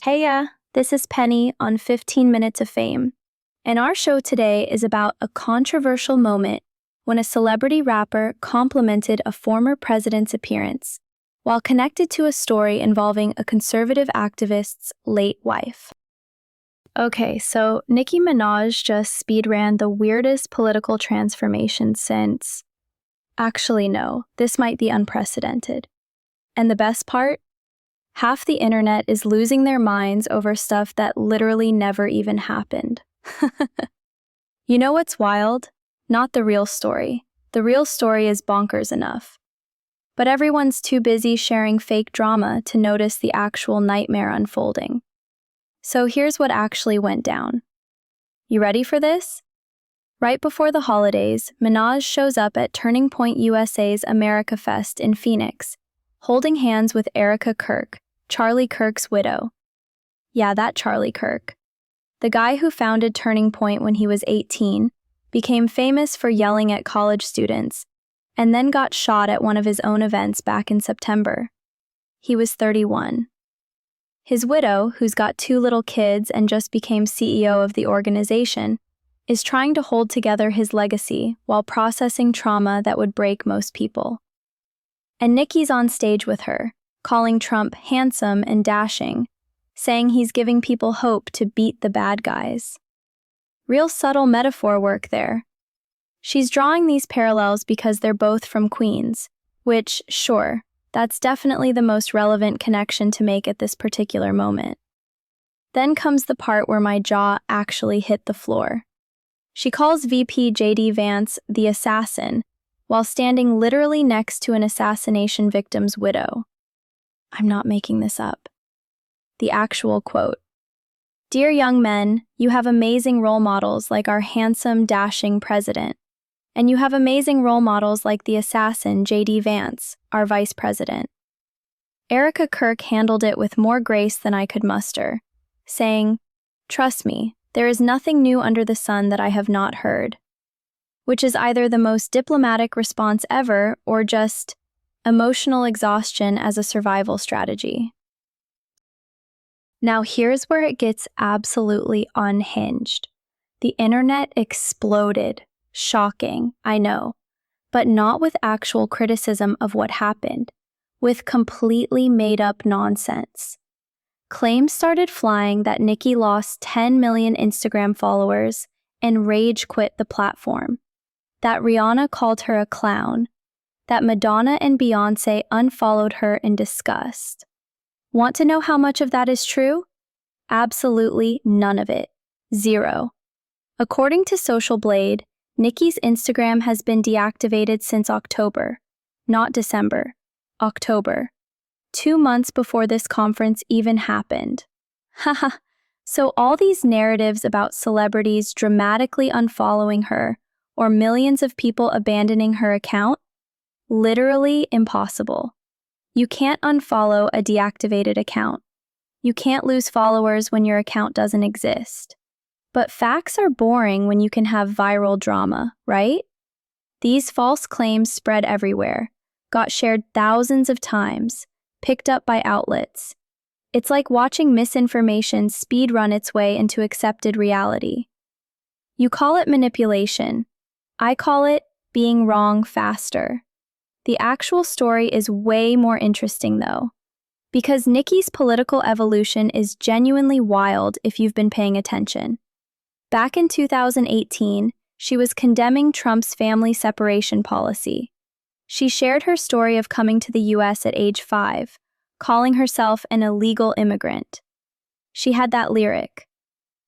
Heya, this is Penny on 15 Minutes of Fame, and our show today is about a controversial moment when a celebrity rapper complimented a former president's appearance while connected to a story involving a conservative activist's late wife. Okay, so Nicki Minaj just speedran the weirdest political transformation since... Actually, no, this might be unprecedented. And the best part? Half the internet is losing their minds over stuff that literally never even happened. You know what's wild? Not the real story. The real story is bonkers enough. But everyone's too busy sharing fake drama to notice the actual nightmare unfolding. So here's what actually went down. You ready for this? Right before the holidays, Minaj shows up at Turning Point USA's America Fest in Phoenix, holding hands with Kirk, Charlie Kirk's widow. Yeah, that Charlie Kirk. The guy who founded Turning Point when he was 18, became famous for yelling at college students, and then got shot at one of his own events back in September. He was 31. His widow, who's got 2 little kids and just became CEO of the organization, is trying to hold together his legacy while processing trauma that would break most people. And Nicki's on stage with her, calling Trump handsome and dashing, saying he's giving people hope to beat the bad guys. Real subtle metaphor work there. She's drawing these parallels because they're both from Queens, which, sure, that's definitely the most relevant connection to make at this particular moment. Then comes the part where my jaw actually hit the floor. She calls VP JD Vance the assassin, while standing literally next to an assassination victim's widow. I'm not making this up. The actual quote. "Dear young men, you have amazing role models like our handsome, dashing president. And you have amazing role models like the assassin JD Vance, our vice president." Kirk handled it with more grace than I could muster, saying, "Trust me, there is nothing new under the sun that I have not heard." Which is either the most diplomatic response ever or just emotional exhaustion as a survival strategy. Now here's where it gets absolutely unhinged. The internet exploded. Shocking, I know, but not with actual criticism of what happened, with completely made-up nonsense. Claims started flying that Nicki lost 10 million Instagram followers and rage quit the platform, that Rihanna called her a clown, that Madonna and Beyoncé unfollowed her in disgust. Want to know how much of that is true? Absolutely none of it. Zero. According to Social Blade, Nicki's Instagram has been deactivated since October, not December, October, 2 months before this conference even happened. Haha, so all these narratives about celebrities dramatically unfollowing her or millions of people abandoning her account? Literally impossible. You can't unfollow a deactivated account. You can't lose followers when your account doesn't exist. But facts are boring when you can have viral drama, right? These false claims spread everywhere, got shared thousands of times, picked up by outlets. It's like watching misinformation speedrun its way into accepted reality. You call it manipulation. I call it being wrong faster. The actual story is way more interesting though, because Nicki's political evolution is genuinely wild if you've been paying attention. Back in 2018, she was condemning Trump's family separation policy. She shared her story of coming to the US at age 5, calling herself an illegal immigrant. She had that lyric,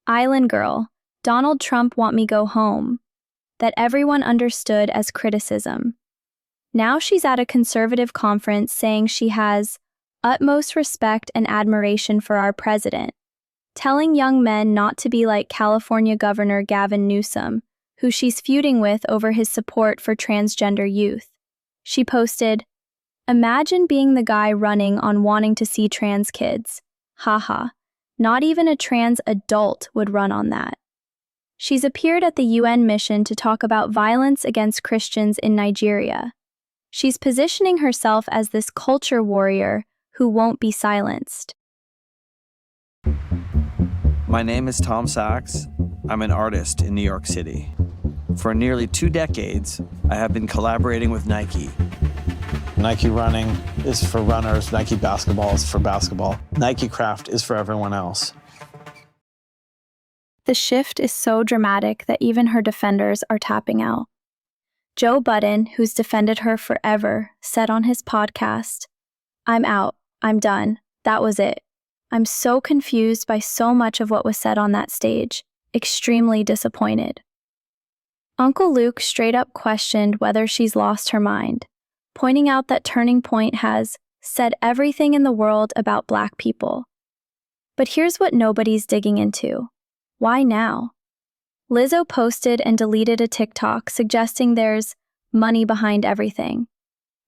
"Island girl, Donald Trump want me go home," that everyone understood as criticism. Now she's at a conservative conference saying she has utmost respect and admiration for our president, telling young men not to be like California Governor Gavin Newsom, who she's feuding with over his support for transgender youth. She posted, "Imagine being the guy running on wanting to see trans kids. Haha, not even a trans adult would run on that." She's appeared at the UN mission to talk about violence against Christians in Nigeria. She's positioning herself as this culture warrior who won't be silenced. My name is Tom Sachs. I'm an artist in New York City. For nearly 2 decades, I have been collaborating with Nike. Nike running is for runners, Nike basketball is for basketball. Nike craft is for everyone else. The shift is so dramatic that even her defenders are tapping out. Joe Budden, who's defended her forever, said on his podcast, "I'm out. I'm done. That was it. I'm so confused by so much of what was said on that stage. Extremely disappointed." Uncle Luke straight up questioned whether she's lost her mind, pointing out that Turning Point has said everything in the world about Black people. But here's what nobody's digging into. Why now? Lizzo posted and deleted a TikTok suggesting there's money behind everything,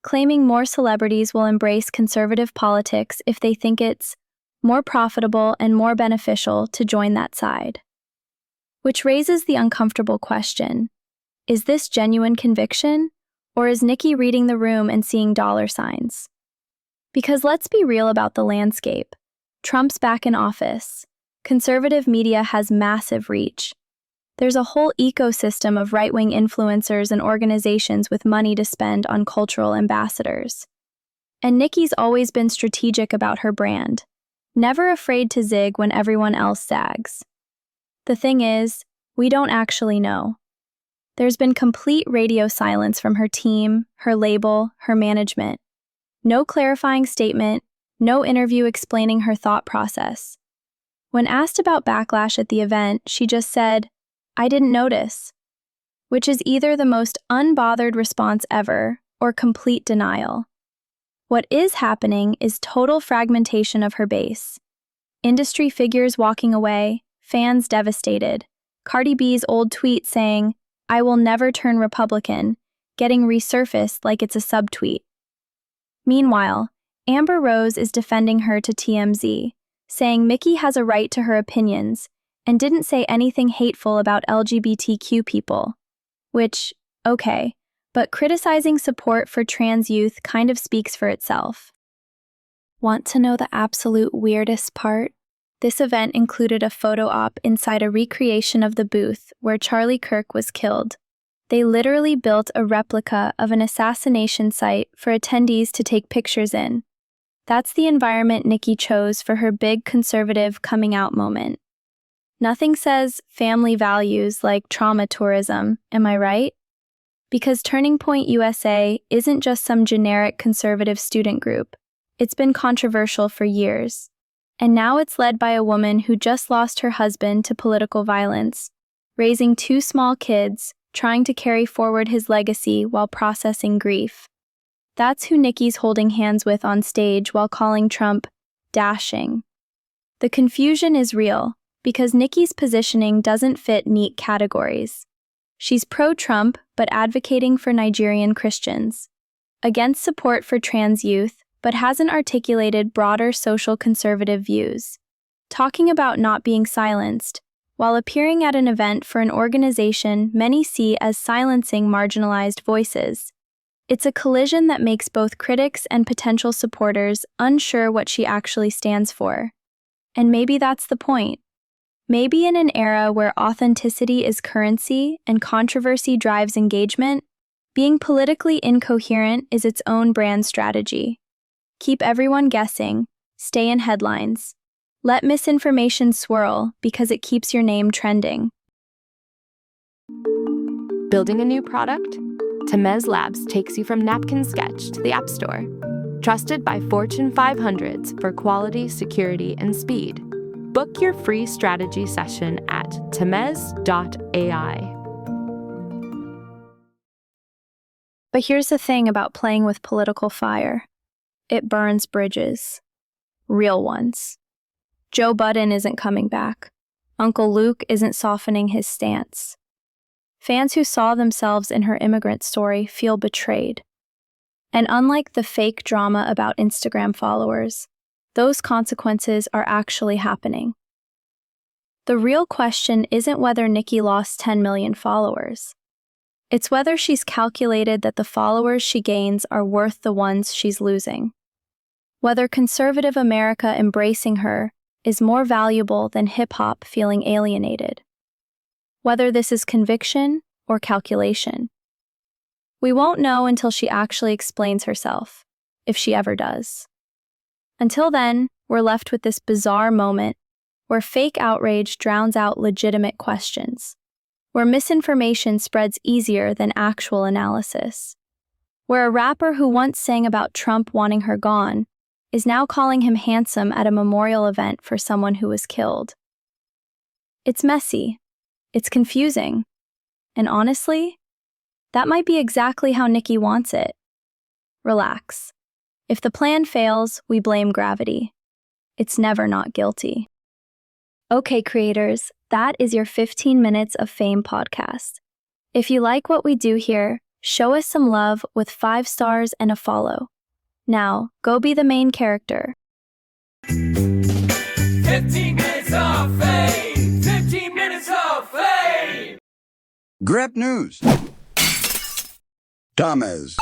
claiming more celebrities will embrace conservative politics if they think it's more profitable and more beneficial to join that side. Which raises the uncomfortable question, is this genuine conviction, or is Nicki reading the room and seeing dollar signs? Because let's be real about the landscape. Trump's back in office. Conservative media has massive reach. There's a whole ecosystem of right-wing influencers and organizations with money to spend on cultural ambassadors. And Nicki's always been strategic about her brand, never afraid to zig when everyone else zags. The thing is, we don't actually know. There's been complete radio silence from her team, her label, her management. No clarifying statement, no interview explaining her thought process. When asked about backlash at the event, she just said, "I didn't notice," which is either the most unbothered response ever or complete denial. What is happening is total fragmentation of her base. Industry figures walking away, fans devastated, Cardi B's old tweet saying, "I will never turn Republican," getting resurfaced like it's a subtweet. Meanwhile, Amber Rose is defending her to TMZ, saying Mickey has a right to her opinions and didn't say anything hateful about LGBTQ people. Which, okay, but criticizing support for trans youth kind of speaks for itself. Want to know the absolute weirdest part? This event included a photo op inside a recreation of the booth where Charlie Kirk was killed. They literally built a replica of an assassination site for attendees to take pictures in. That's the environment Nicki chose for her big conservative coming out moment. Nothing says family values like trauma tourism, am I right? Because Turning Point USA isn't just some generic conservative student group. It's been controversial for years. And now it's led by a woman who just lost her husband to political violence, raising 2 small kids, trying to carry forward his legacy while processing grief. That's who Nicki's holding hands with on stage while calling Trump dashing. The confusion is real because Nicki's positioning doesn't fit neat categories. She's pro-Trump but advocating for Nigerian Christians, against support for trans youth but hasn't articulated broader social conservative views, talking about not being silenced, while appearing at an event for an organization many see as silencing marginalized voices. It's a collision that makes both critics and potential supporters unsure what she actually stands for. And maybe that's the point. Maybe in an era where authenticity is currency and controversy drives engagement, being politically incoherent is its own brand strategy. Keep everyone guessing, stay in headlines. Let misinformation swirl because it keeps your name trending. Building a new product? Temez Labs takes you from napkin sketch to the App Store. Trusted by Fortune 500s for quality, security, and speed. Book your free strategy session at temez.ai. But here's the thing about playing with political fire. It burns bridges. Real ones. Joe Budden isn't coming back. Uncle Luke isn't softening his stance. Fans who saw themselves in her immigrant story feel betrayed. And unlike the fake drama about Instagram followers, those consequences are actually happening. The real question isn't whether Nicki lost 10 million followers. It's whether she's calculated that the followers she gains are worth the ones she's losing. Whether conservative America embracing her is more valuable than hip-hop feeling alienated. Whether this is conviction or calculation. We won't know until she actually explains herself, if she ever does. Until then, we're left with this bizarre moment where fake outrage drowns out legitimate questions, where misinformation spreads easier than actual analysis, where a rapper who once sang about Trump wanting her gone is now calling him handsome at a memorial event for someone who was killed. It's messy, it's confusing, and honestly, that might be exactly how Nicki wants it. Relax. If the plan fails, we blame gravity. It's never not guilty. Okay, creators, that is your 15 Minutes of Fame podcast. If you like what we do here, show us some love with 5 stars and a follow. Now, go be the main character. 15 minutes of fame! 15 minutes of fame! Grep News. Thomas.